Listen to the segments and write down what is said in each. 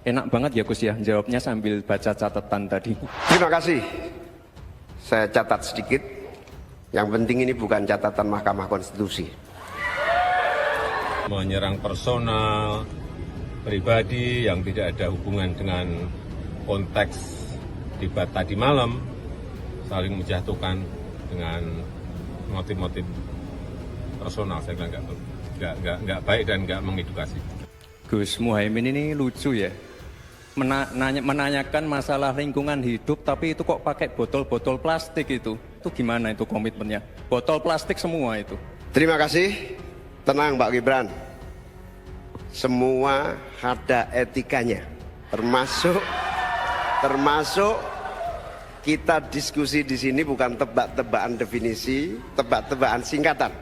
Enak banget ya Gus ya, jawabnya sambil baca catatan tadi. Terima kasih. Saya catat sedikit. Yang penting ini bukan catatan Mahkamah Konstitusi. Menyerang personal, pribadi yang tidak ada hubungan dengan konteks debat tadi malam, saling menjatuhkan dengan motif-motif personal, saya kira nggak baik dan nggak mengedukasi. Gus Muhaimin ini lucu ya, menanyakan masalah lingkungan hidup, tapi itu kok pakai botol-botol plastik itu gimana itu komitmennya? Botol plastik semua itu. Terima kasih. Tenang Pak Gibran. Semua ada etikanya. Termasuk kita diskusi di sini bukan tebak-tebakan definisi, tebak-tebakan singkatan.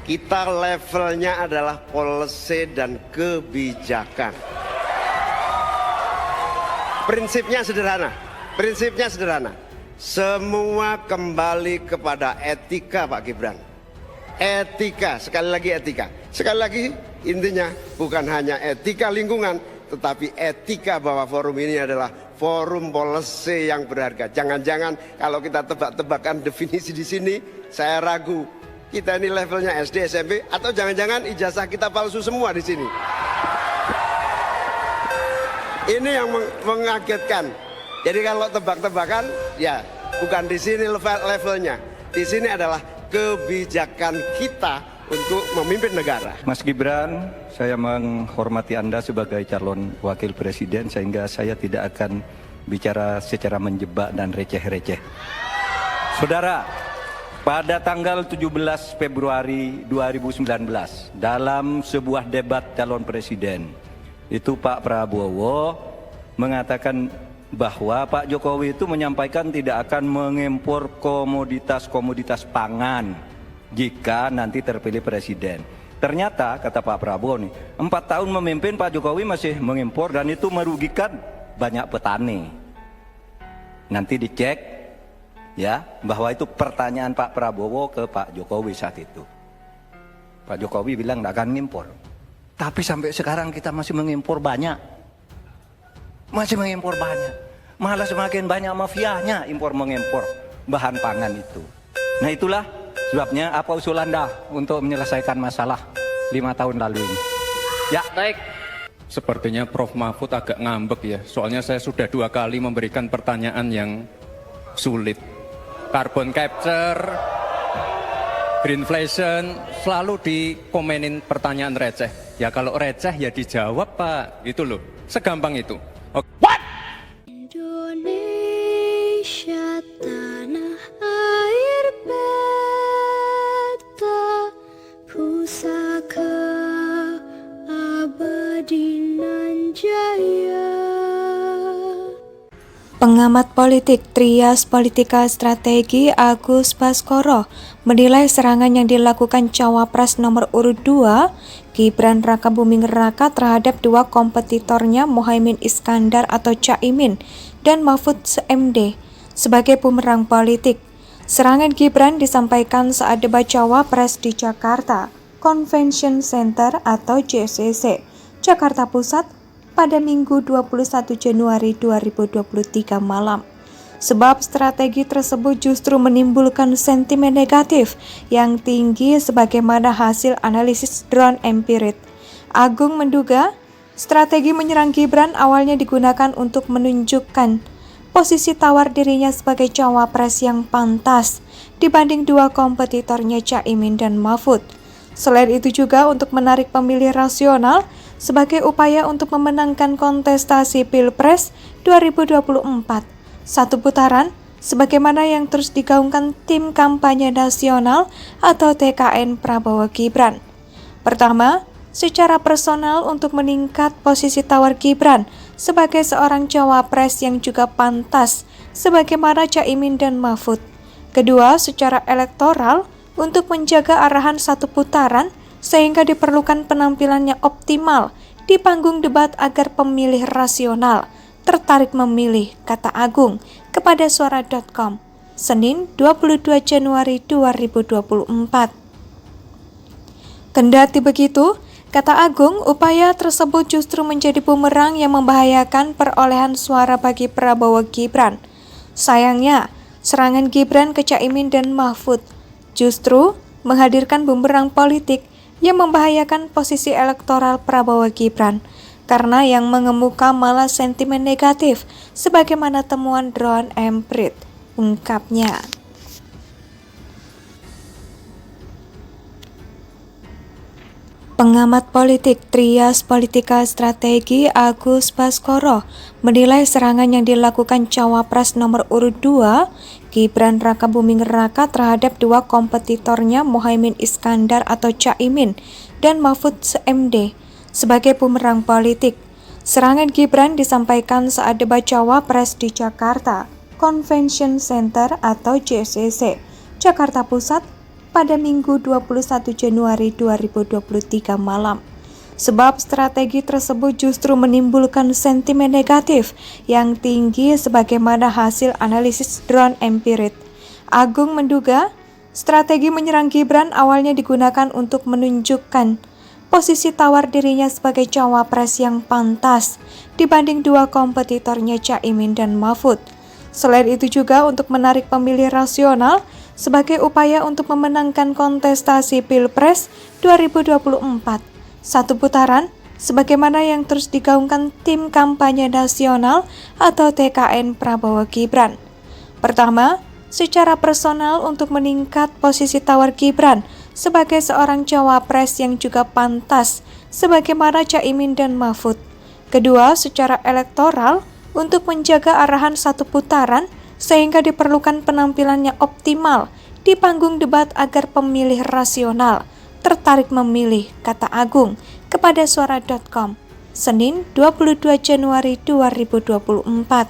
Kita levelnya adalah policy dan kebijakan. Prinsipnya sederhana. Semua kembali kepada etika Pak Gibran. Etika, sekali lagi intinya bukan hanya etika lingkungan, tetapi etika bahwa forum ini adalah forum policy yang berharga. Jangan-jangan kalau kita tebak-tebakan definisi di sini, saya ragu kita ini levelnya SD, SMP, atau jangan-jangan ijazah kita palsu semua di sini. Ini yang mengagetkan. Jadi kalau tebak-tebakan, ya bukan di sini levelnya. Di sini adalah kebijakan kita untuk memimpin negara. Mas Gibran, saya menghormati Anda sebagai calon wakil presiden sehingga saya tidak akan bicara secara menjebak dan receh-receh. Saudara, pada tanggal 17 Februari 2019 dalam sebuah debat calon presiden, itu Pak Prabowo mengatakan bahwa Pak Jokowi itu menyampaikan tidak akan mengimpor komoditas-komoditas pangan jika nanti terpilih presiden. Ternyata kata Pak Prabowo nih, 4 tahun memimpin Pak Jokowi masih mengimpor dan itu merugikan banyak petani. Nanti dicek ya bahwa itu pertanyaan Pak Prabowo ke Pak Jokowi saat itu. Pak Jokowi bilang tidak akan ngimpor. Tapi sampai sekarang kita masih mengimpor banyak. Malah semakin banyak mafianya impor-mengimpor bahan pangan itu. Nah itulah sebabnya apa usul Anda untuk menyelesaikan masalah 5 tahun lalu ini? Ya, baik. Sepertinya Prof. Mahfud agak ngambek ya, soalnya saya sudah 2 kali memberikan pertanyaan yang sulit. Carbon capture, greenflation, selalu dikomenin pertanyaan receh. Ya kalau receh ya dijawab Pak, gitu loh, segampang itu. What? Indonesia tanah air beta pusaka abadi nan jaya. Pengamat politik Trias Politika Strategi Agus Baskoro menilai serangan yang dilakukan Cawapres nomor urut 2 Gibran Rakabuming Raka terhadap 2 kompetitornya Muhaimin Iskandar atau Caimin dan Mahfud MD sebagai bumerang politik. Serangan Gibran disampaikan saat debat Cawapres di Jakarta Convention Center atau JCC, Jakarta Pusat pada Minggu 21 Januari 2023 malam. Sebab strategi tersebut justru menimbulkan sentimen negatif yang tinggi sebagaimana hasil analisis drone empirit. Agung menduga strategi menyerang Gibran awalnya digunakan untuk menunjukkan posisi tawar dirinya sebagai cawapres yang pantas dibanding 2 kompetitornya Caimin dan Mahfud. Selain itu juga untuk menarik pemilih rasional sebagai upaya untuk memenangkan kontestasi Pilpres 2024. 1 putaran, sebagaimana yang terus digaungkan Tim Kampanye Nasional atau TKN Prabowo Gibran. Pertama, secara personal untuk meningkat posisi tawar Gibran sebagai seorang cawapres yang juga pantas sebagaimana Caimin dan Mahfud. Kedua, secara elektoral untuk menjaga arahan 1 putaran sehingga diperlukan penampilannya optimal di panggung debat agar pemilih rasional tertarik memilih, kata Agung kepada suara.com, Senin 22 Januari 2024. Kendati begitu, Kata Agung, upaya tersebut justru menjadi bumerang yang membahayakan perolehan suara bagi Prabowo Gibran. Sayangnya, serangan Gibran ke Caimin dan Mahfud justru menghadirkan bumerang politik yang membahayakan posisi elektoral Prabowo Gibran, karena yang mengemuka malah sentimen negatif, sebagaimana temuan Drone Emprit, ungkapnya. Pengamat politik Trias Politika Strategi Agus Baskoro menilai serangan yang dilakukan Cawapres nomor urut 2 Gibran Rakabuming Raka terhadap dua kompetitornya Muhaimin Iskandar atau Caimin dan Mahfud MD sebagai bumerang politik. Serangan Gibran disampaikan saat debat Cawapres di Jakarta Convention Center atau JCC, Jakarta Pusat pada Minggu 21 Januari 2023 malam. Sebab strategi tersebut justru menimbulkan sentimen negatif yang tinggi sebagaimana hasil analisis Drone Emprit. Agung menduga strategi menyerang Gibran awalnya digunakan untuk menunjukkan posisi tawar dirinya sebagai cawapres yang pantas dibanding dua kompetitornya Caimin dan Mahfud. Selain itu juga untuk menarik pemilih rasional sebagai upaya untuk memenangkan kontestasi Pilpres 2024 satu putaran, sebagaimana yang terus digaungkan Tim Kampanye Nasional atau TKN Prabowo Gibran. Pertama, secara personal untuk meningkat posisi tawar Gibran sebagai seorang cawapres yang juga pantas sebagaimana Caimin dan Mahfud. Kedua, secara elektoral untuk menjaga arahan satu putaran sehingga diperlukan penampilan yang optimal di panggung debat agar pemilih rasional tertarik memilih, kata Agung kepada suara.com, Senin 22 Januari 2024.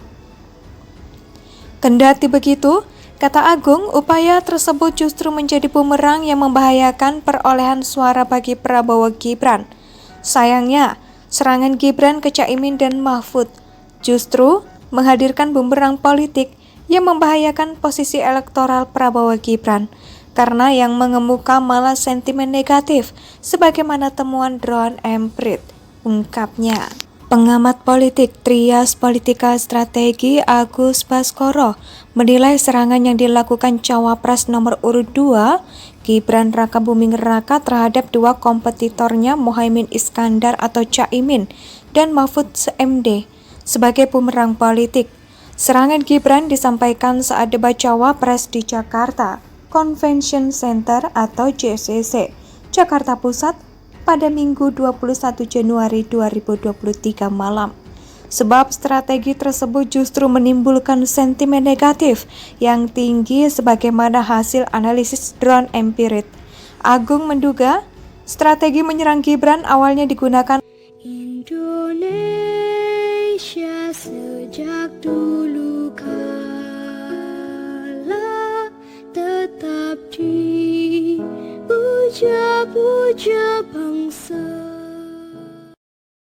Kendati begitu, kata Agung, upaya tersebut justru menjadi bumerang yang membahayakan perolehan suara bagi Prabowo Gibran. Sayangnya, serangan Gibran ke Caimin dan Mahfud justru menghadirkan bumerang politik yang membahayakan posisi elektoral Prabowo Gibran, karena yang mengemuka malah sentimen negatif, sebagaimana temuan Drone Emprit, ungkapnya. Pengamat politik Trias Politika Strategi Agus Baskoro menilai serangan yang dilakukan Cawapres nomor urut 2 Gibran Rakabuming Raka terhadap dua kompetitornya Muhaimin Iskandar atau Caimin dan Mahfud MD sebagai bumerang politik. Serangan Gibran disampaikan saat debat Cawapres di Jakarta Convention Center atau JCC, Jakarta Pusat pada Minggu 21 Januari 2023 malam. Sebab strategi tersebut justru menimbulkan sentimen negatif yang tinggi sebagaimana hasil analisis Drone Emprit. Agung menduga strategi menyerang Gibran awalnya digunakan Indonesia sejak dulu kala tetap dipuja-puja bangsa.